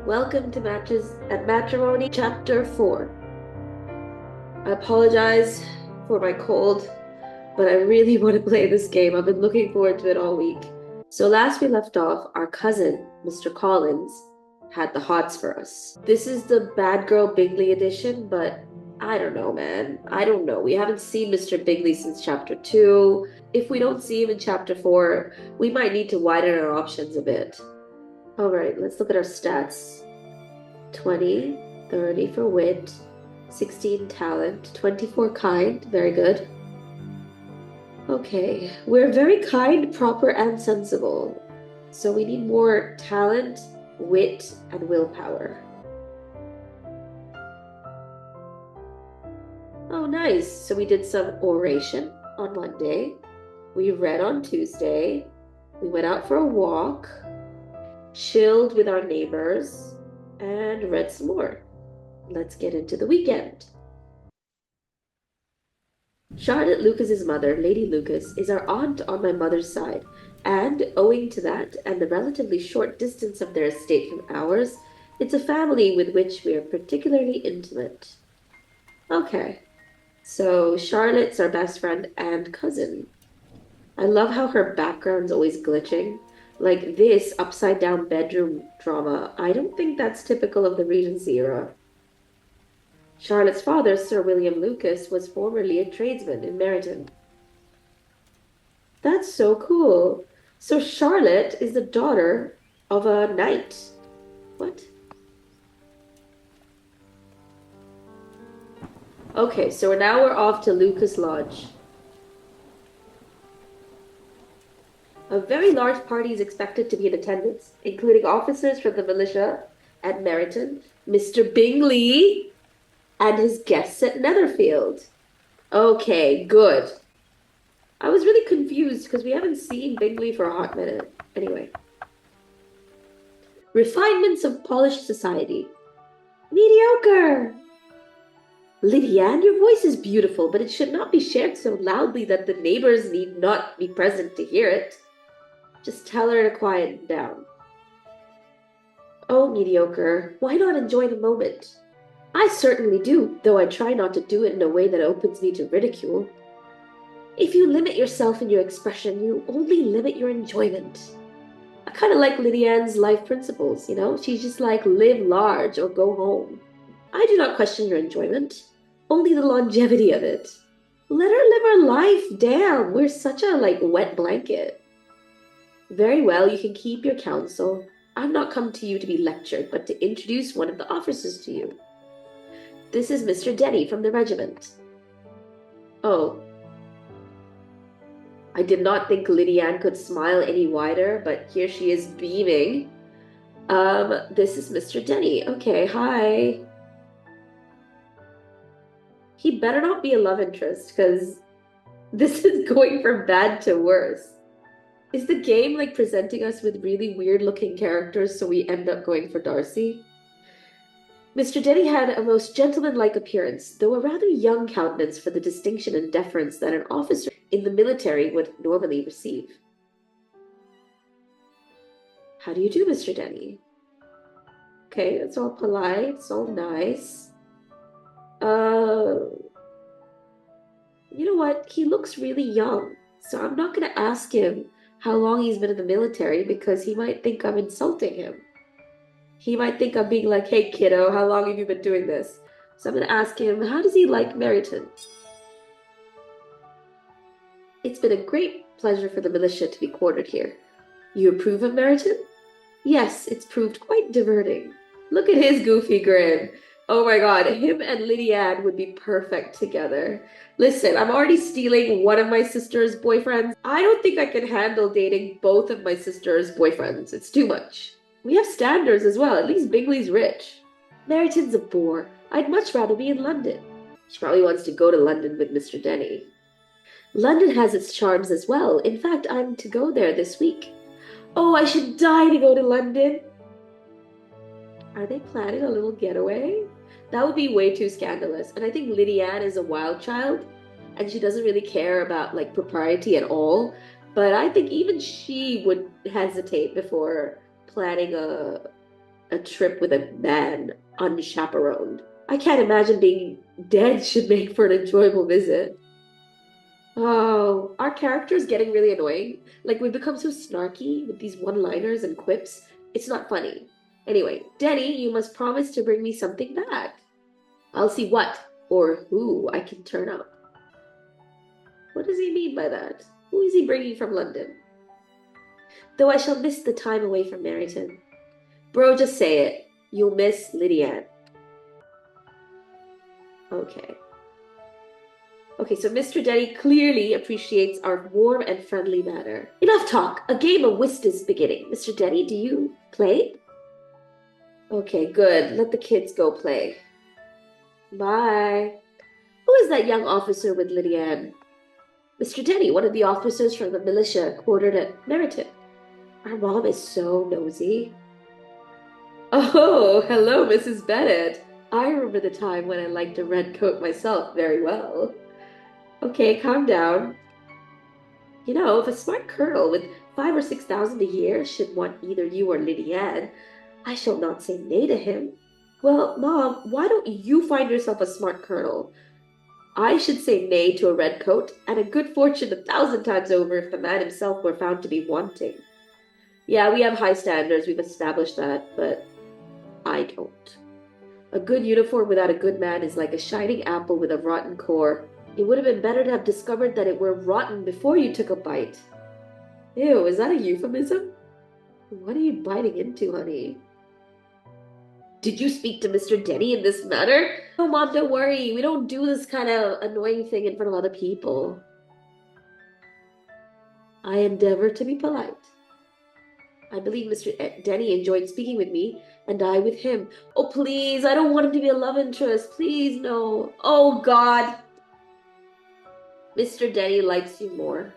Welcome to Matches at Matrimony, Chapter 4. I apologize for my cold, but I really want to play this game. I've been looking forward to it all week. So, last we left off, our cousin, Mr. Collins, had the hots for us. This is the Bad Girl Bingley edition, but I don't know, man. I don't know. We haven't seen Mr. Bingley since Chapter 2. If we don't see him in Chapter 4, we might need to widen our options a bit. All right, let's look at our stats. 20, 30 for wit, 16 talent, 24 kind. Very good. Okay, we're very kind, proper, and sensible. So we need more talent, wit, and willpower. Oh, nice. So we did some oration on Monday. We read on Tuesday. We went out for a walk, chilled with our neighbors, and read some more. Let's get into the weekend. Charlotte Lucas's mother, Lady Lucas, is our aunt on my mother's side, and owing to that and the relatively short distance of their estate from ours, it's a family with which we are particularly intimate. Okay, so Charlotte's our best friend and cousin. I love how her background's always glitching. Like this upside down bedroom drama, I don't think that's typical of the Regency era. Charlotte's father, Sir William Lucas, was formerly a tradesman in Meryton. That's so cool. So Charlotte is the daughter of a knight. What? Okay, so now we're off to Lucas Lodge. A very large party is expected to be in attendance, including officers from the militia at Meryton, Mr. Bingley, and his guests at Netherfield. Okay, good. I was really confused because we haven't seen Bingley for a hot minute. Anyway. Refinements of polished society. Mediocre! Lydianne, your voice is beautiful, but it should not be shared so loudly that the neighbors need not be present to hear it. Just tell her to quiet down. Oh, mediocre, why not enjoy the moment? I certainly do, though I try not to do it in a way that opens me to ridicule. If you limit yourself in your expression, you only limit your enjoyment. I kind of like Lydianne's life principles, you know? She's just like, live large or go home. I do not question your enjoyment, only the longevity of it. Let her live her life. Damn, we're such a, wet blanket. Very well, you can keep your counsel. I've not come to you to be lectured, but to introduce one of the officers to you. This is Mr. Denny from the regiment. Oh. I did not think Lydianne could smile any wider, but here she is beaming. This is Mr. Denny. Okay, hi. He better not be a love interest, because this is going from bad to worse. Is the game presenting us with really weird looking characters so we end up going for Darcy? Mr. Denny had a most gentlemanlike appearance, though a rather young countenance for the distinction and deference that an officer in the military would normally receive. How do you do, Mr. Denny? Okay, it's all polite, it's all nice. You know what? He looks really young, so I'm not going to ask him how long he's been in the military because he might think I'm insulting him. He might think I'm being like, hey, kiddo, how long have you been doing this? So I'm going to ask him, how does he like Meryton? It's been a great pleasure for the militia to be quartered here. You approve of Meryton? Yes, it's proved quite diverting. Look at his goofy grin. Oh my god, him and Lydianne would be perfect together. Listen, I'm already stealing one of my sister's boyfriends. I don't think I can handle dating both of my sister's boyfriends. It's too much. We have standards as well. At least Bingley's rich. Meryton's a bore. I'd much rather be in London. She probably wants to go to London with Mr. Denny. London has its charms as well. In fact, I'm to go there this week. Oh, I should die to go to London. Are they planning a little getaway? That would be way too scandalous. And I think Lydianne is a wild child, and she doesn't really care about propriety at all. But I think even she would hesitate before planning a trip with a man unchaperoned. I can't imagine being dead should make for an enjoyable visit. Oh, our character's getting really annoying. Like, we've become so snarky with these one-liners and quips. It's not funny. Anyway, Denny, you must promise to bring me something back. I'll see what or who I can turn up. What does he mean by that? Who is he bringing from London? Though I shall miss the time away from Meryton. Bro, just say it. You'll miss Lydia. Okay. Okay, so Mr. Denny clearly appreciates our warm and friendly manner. Enough talk. A game of whist is beginning. Mr. Denny, do you play? Okay, good. Let the kids go play. Bye. Who is that young officer with Lydia? Mr. Denny, one of the officers from the militia quartered at Meryton. Our mom is so nosy. Oh, hello, Mrs. Bennet. I remember the time when I liked a red coat myself very well. Okay, calm down. You know, if a smart colonel with 5,000 or 6,000 a year should want either you or Lydia, I shall not say nay to him. Well, Mom, why don't you find yourself a smart colonel? I should say nay to a red coat, and a good fortune 1,000 times over if the man himself were found to be wanting. Yeah, we have high standards, we've established that, but I don't. A good uniform without a good man is like a shining apple with a rotten core. It would have been better to have discovered that it were rotten before you took a bite. Ew, is that a euphemism? What are you biting into, honey? Did you speak to Mr. Denny in this manner? Oh, Mom, don't worry. We don't do this kind of annoying thing in front of other people. I endeavor to be polite. I believe Mr. Denny enjoyed speaking with me, and I with him. Oh, please, I don't want him to be a love interest. Please, no. Oh, God. Mr. Denny likes you more.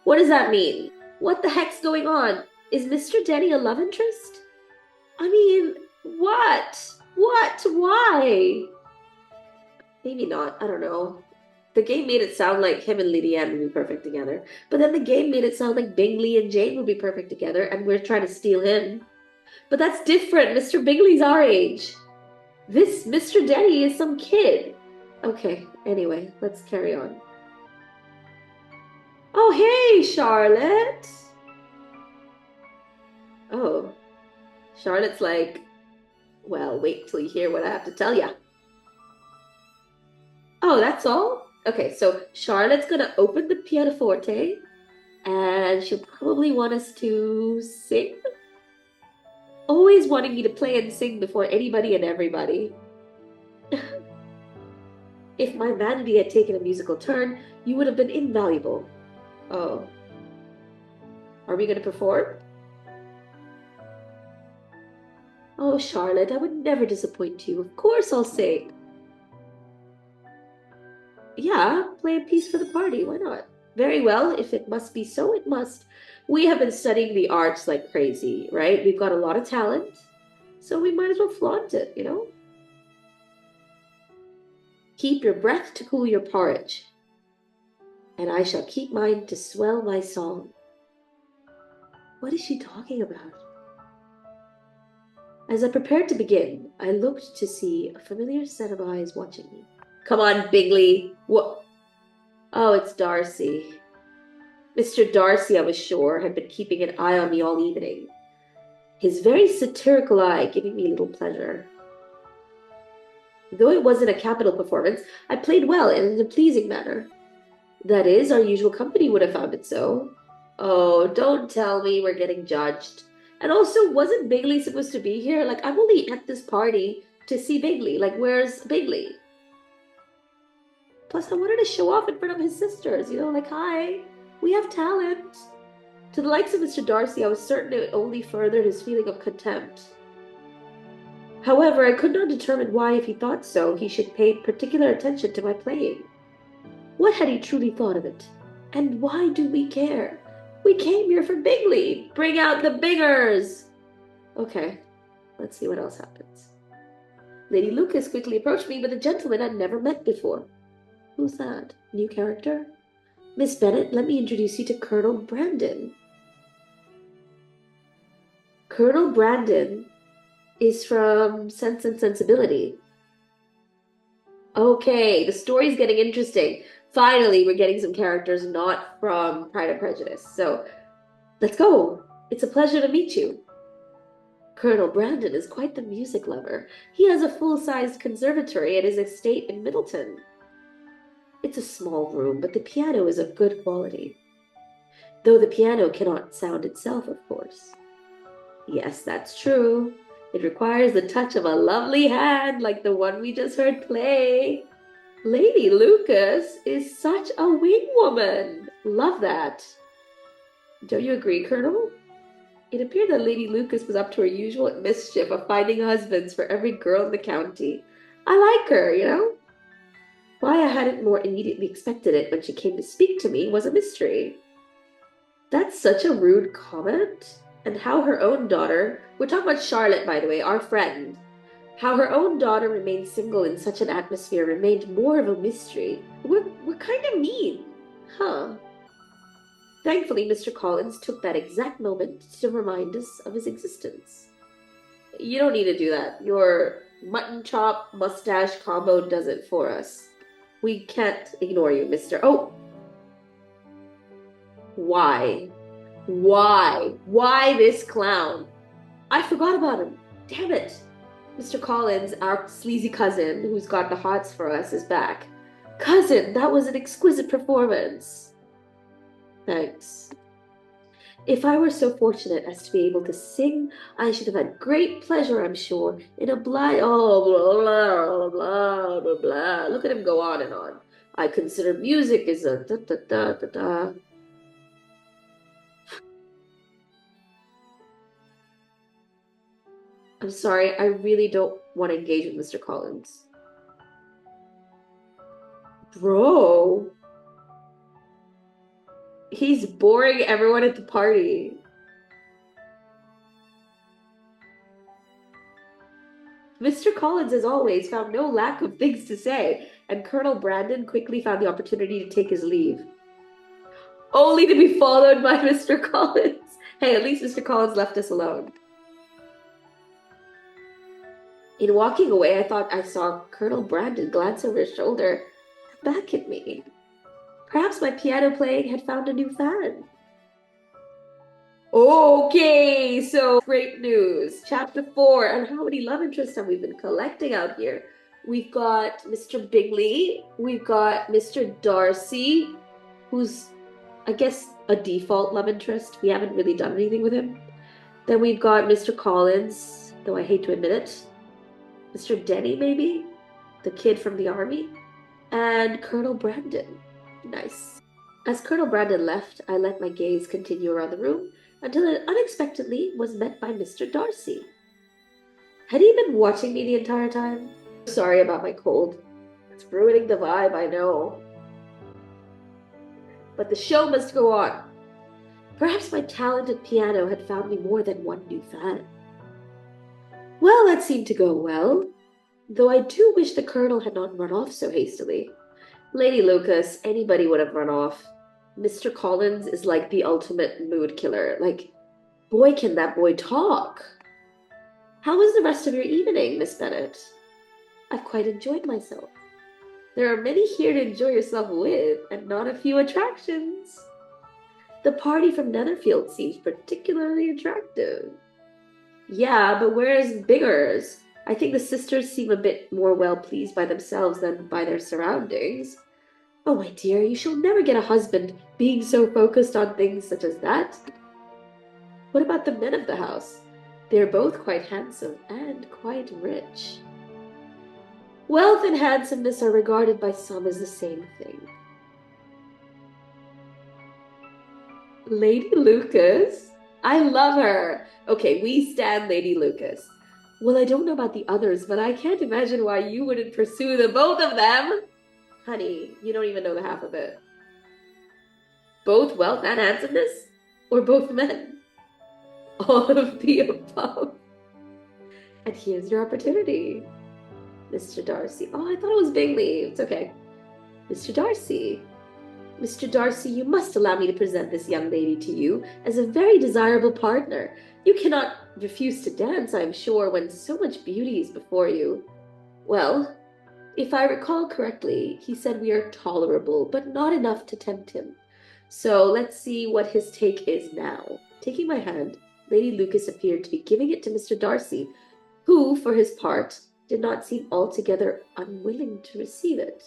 What does that mean? What the heck's going on? Is Mr. Denny a love interest? I mean, what? What? Why? Maybe not. I don't know. The game made it sound like him and Lydia would be perfect together. But then the game made it sound like Bingley and Jane would be perfect together, and we're trying to steal him. But that's different. Mr. Bingley's our age. This Mr. Denny is some kid. Okay, anyway, let's carry on. Oh, hey, Charlotte. Oh, Charlotte's like, well, wait till you hear what I have to tell ya. Oh, that's all? Okay, so Charlotte's gonna open the pianoforte, and she'll probably want us to sing. Always wanting me to play and sing before anybody and everybody. If my vanity had taken a musical turn, you would have been invaluable. Oh. Are we gonna perform? Oh, Charlotte, I would never disappoint you. Of course I'll sing. Yeah, play a piece for the party. Why not? Very well. If it must be so, it must. We have been studying the arts like crazy, right? We've got a lot of talent, so we might as well flaunt it, you know? Keep your breath to cool your porridge, and I shall keep mine to swell my song. What is she talking about? As I prepared to begin, I looked to see a familiar set of eyes watching me. Come on, Bingley. What? Oh, it's Darcy. Mr. Darcy, I was sure, had been keeping an eye on me all evening. His very satirical eye giving me little pleasure. Though it wasn't a capital performance, I played well and in a pleasing manner. That is, our usual company would have found it so. Oh, don't tell me we're getting judged. And also, wasn't Bingley supposed to be here? Like, I'm only at this party to see Bingley. Like, where's Bingley? Plus, I wanted to show off in front of his sisters, you know, like, hi, we have talent. To the likes of Mr. Darcy, I was certain it only furthered his feeling of contempt. However, I could not determine why, if he thought so, he should pay particular attention to my playing. What had he truly thought of it? And why do we care? We came here for Bingley. Bring out the bingers. Okay, let's see what else happens. Lady Lucas quickly approached me with a gentleman I'd never met before. Who's that? New character? Miss Bennet, let me introduce you to Colonel Brandon. Colonel Brandon is from Sense and Sensibility. Okay, the story's getting interesting. Finally, we're getting some characters not from Pride and Prejudice. So, let's go. It's a pleasure to meet you. Colonel Brandon is quite the music lover. He has a full-sized conservatory at his estate in Middleton. It's a small room, but the piano is of good quality. Though the piano cannot sound itself, of course. Yes, that's true. It requires the touch of a lovely hand like the one we just heard play. Lady Lucas is such a wing woman. Love that. Don't you agree, Colonel? It appeared that Lady Lucas was up to her usual mischief of finding husbands for every girl in the county. I like her, you know? Why I hadn't more immediately expected it when she came to speak to me was a mystery. That's such a rude comment. And how her own daughter, we're talking about Charlotte, by the way, our friend, how her own daughter remained single in such an atmosphere remained more of a mystery. We're kind of mean, huh? Thankfully, Mr. Collins took that exact moment to remind us of his existence. You don't need to do that. Your mutton chop mustache combo does it for us. We can't ignore you, Mr. Oh! Why? Why this clown? I forgot about him. Damn it. Mr. Collins, our sleazy cousin, who's got the hots for us, is back. Cousin, that was an exquisite performance. Thanks. If I were so fortunate as to be able to sing, I should have had great pleasure, I'm sure, in a blind... Oh, blah, blah, blah, blah, blah. Look at him go on and on. I consider music is a da-da-da-da-da. I'm sorry, I really don't want to engage with Mr. Collins. Bro. He's boring everyone at the party. Mr. Collins, as always, found no lack of things to say, and Colonel Brandon quickly found the opportunity to take his leave. Only to be followed by Mr. Collins. Hey, at least Mr. Collins left us alone. In walking away, I thought I saw Colonel Brandon glance over his shoulder back at me. Perhaps my piano playing had found a new fan. Okay, so great news. Chapter 4, and how many love interests have we been collecting out here? We've got Mr. Bingley, we've got Mr. Darcy, who's, I guess, a default love interest. We haven't really done anything with him. Then we've got Mr. Collins, though I hate to admit it. Mr. Denny, maybe? The kid from the army? And Colonel Brandon. Nice. As Colonel Brandon left, I let my gaze continue around the room until it unexpectedly was met by Mr. Darcy. Had he been watching me the entire time? Sorry about my cold. It's ruining the vibe, I know. But the show must go on. Perhaps my talented piano had found me more than one new fan. Well, that seemed to go well, though I do wish the Colonel had not run off so hastily. Lady Lucas, anybody would have run off. Mr. Collins is like the ultimate mood killer. Like, boy, can that boy talk. How was the rest of your evening, Miss Bennet? I've quite enjoyed myself. There are many here to enjoy yourself with, and not a few attractions. The party from Netherfield seems particularly attractive. Yeah, but where's Biggers? I think the sisters seem a bit more well-pleased by themselves than by their surroundings. Oh, my dear, you shall never get a husband being so focused on things such as that. What about the men of the house? They're both quite handsome and quite rich. Wealth and handsomeness are regarded by some as the same thing. Lady Lucas? I love her. Okay, we stand Lady Lucas. Well, I don't know about the others, but I can't imagine why you wouldn't pursue the both of them. Honey, you don't even know the half of it. Both wealth and handsomeness? Or both men? All of the above. And here's your opportunity. Mr. Darcy. Oh, I thought it was Bingley. It's okay. Mr. Darcy. Mr. Darcy, you must allow me to present this young lady to you as a very desirable partner. You cannot refuse to dance, I am sure, when so much beauty is before you. Well, if I recall correctly, he said we are tolerable, but not enough to tempt him. So let's see what his take is now. Taking my hand, Lady Lucas appeared to be giving it to Mr. Darcy, who, for his part, did not seem altogether unwilling to receive it.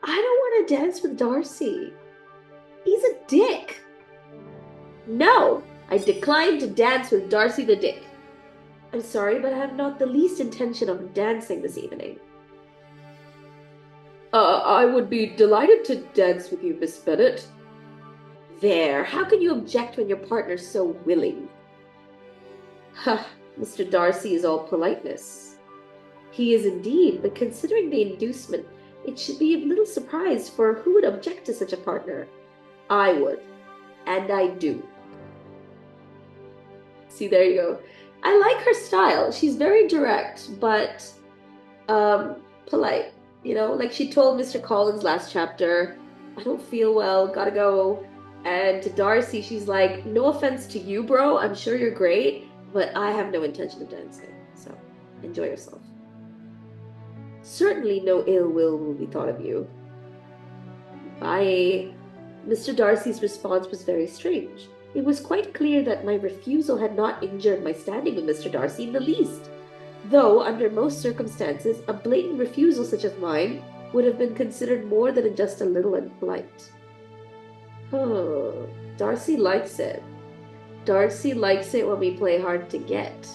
I don't want to dance with Darcy. He's a dick. No, I decline to dance with Darcy the Dick. I'm sorry, but I have not the least intention of dancing this evening. I would be delighted to dance with you, Miss Bennet. There, how can you object when your partner's so willing? Ha, Mr. Darcy is all politeness. He is indeed, but considering the inducement, it should be of little surprise, for who would object to such a partner? I would, and I do. See, there you go. I like her style. She's very direct, but polite. You know, like she told Mr. Collins last chapter, I don't feel well, gotta go. And to Darcy, she's like, no offense to you, bro, I'm sure you're great, but I have no intention of dancing, so enjoy yourself. Certainly no ill will be thought of you. Bye. Mr. Darcy's response was very strange. It was quite clear that my refusal had not injured my standing with Mr. Darcy in the least, though under most circumstances a blatant refusal such as mine would have been considered more than just a little impolite. Darcy likes it. Darcy likes it when we play hard to get.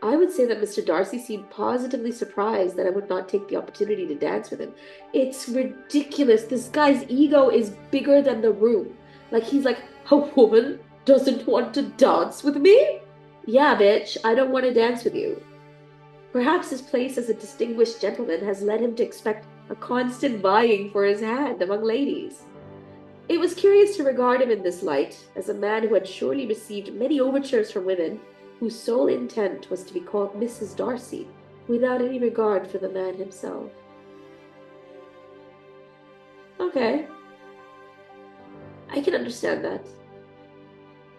I would say that Mr. Darcy seemed positively surprised that I would not take the opportunity to dance with him. It's ridiculous. This guy's ego is bigger than the room. Like, he's like, a woman doesn't want to dance with me? Yeah, bitch, I don't want to dance with you. Perhaps his place as a distinguished gentleman has led him to expect a constant vying for his hand among ladies. It was curious to regard him in this light, as a man who had surely received many overtures from women, whose sole intent was to be called Mrs. Darcy, without any regard for the man himself. Okay. I can understand that.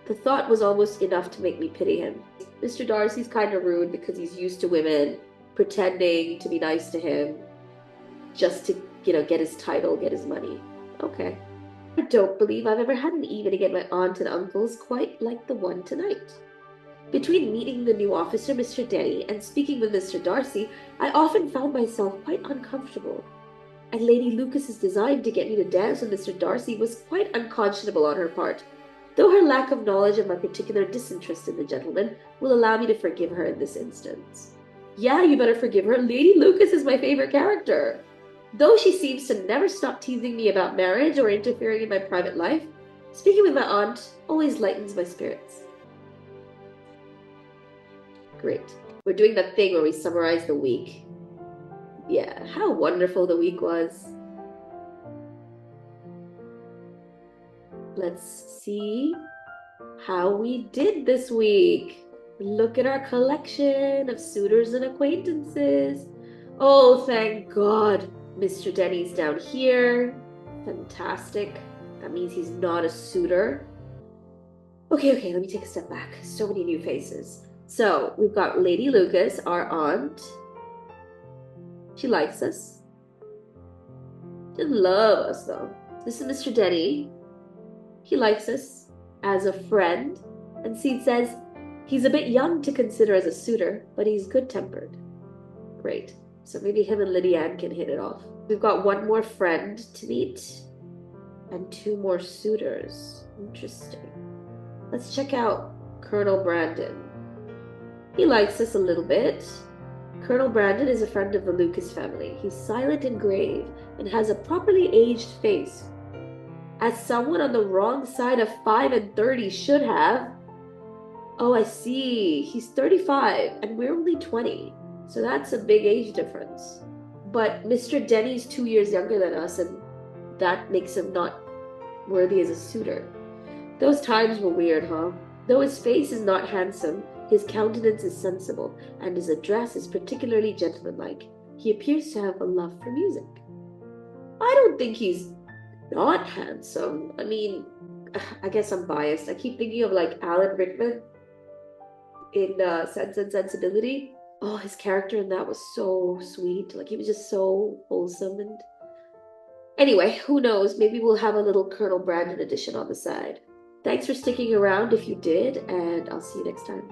The thought was almost enough to make me pity him. Mr. Darcy's kind of rude because he's used to women pretending to be nice to him just to, get his title, get his money. Okay. I don't believe I've ever had an evening at my aunt and uncle's quite like the one tonight. Between meeting the new officer, Mr. Denny, and speaking with Mr. Darcy, I often found myself quite uncomfortable. And Lady Lucas's design to get me to dance with Mr. Darcy was quite unconscionable on her part, though her lack of knowledge of my particular disinterest in the gentleman will allow me to forgive her in this instance. Yeah, you better forgive her. Lady Lucas is my favorite character. Though she seems to never stop teasing me about marriage or interfering in my private life, speaking with my aunt always lightens my spirits. Great. We're doing that thing where we summarize the week. Yeah, how wonderful the week was. Let's see how we did this week. Look at our collection of suitors and acquaintances. Oh, thank God. Mr. Denny's down here. Fantastic. That means he's not a suitor. Okay, let me take a step back. So many new faces. So, we've got Lady Lucas, our aunt. She likes us. She doesn't love us, though. This is Mr. Denny. He likes us as a friend. And Seed says he's a bit young to consider as a suitor, but he's good-tempered. Great. So maybe him and Lydia Ann can hit it off. We've got one more friend to meet and 2 more suitors. Interesting. Let's check out Colonel Brandon. He likes us a little bit. Colonel Brandon is a friend of the Lucas family. He's silent and grave and has a properly aged face, as someone on the wrong side of 5 and 30 should have. Oh, I see. He's 35 and we're only 20. So that's a big age difference. But Mr. Denny's 2 years younger than us, and that makes him not worthy as a suitor. Those times were weird, huh? Though his face is not handsome, his countenance is sensible, and his address is particularly gentlemanlike. He appears to have a love for music. I don't think he's Not handsome. I mean, I guess I'm biased. I keep thinking of like Alan Rickman in Sense and Sensibility. Oh, his character in that was so sweet. Like he was just so wholesome and anyway, who knows? Maybe we'll have a little Colonel Brandon edition on the side. Thanks for sticking around if you did, and I'll see you next time.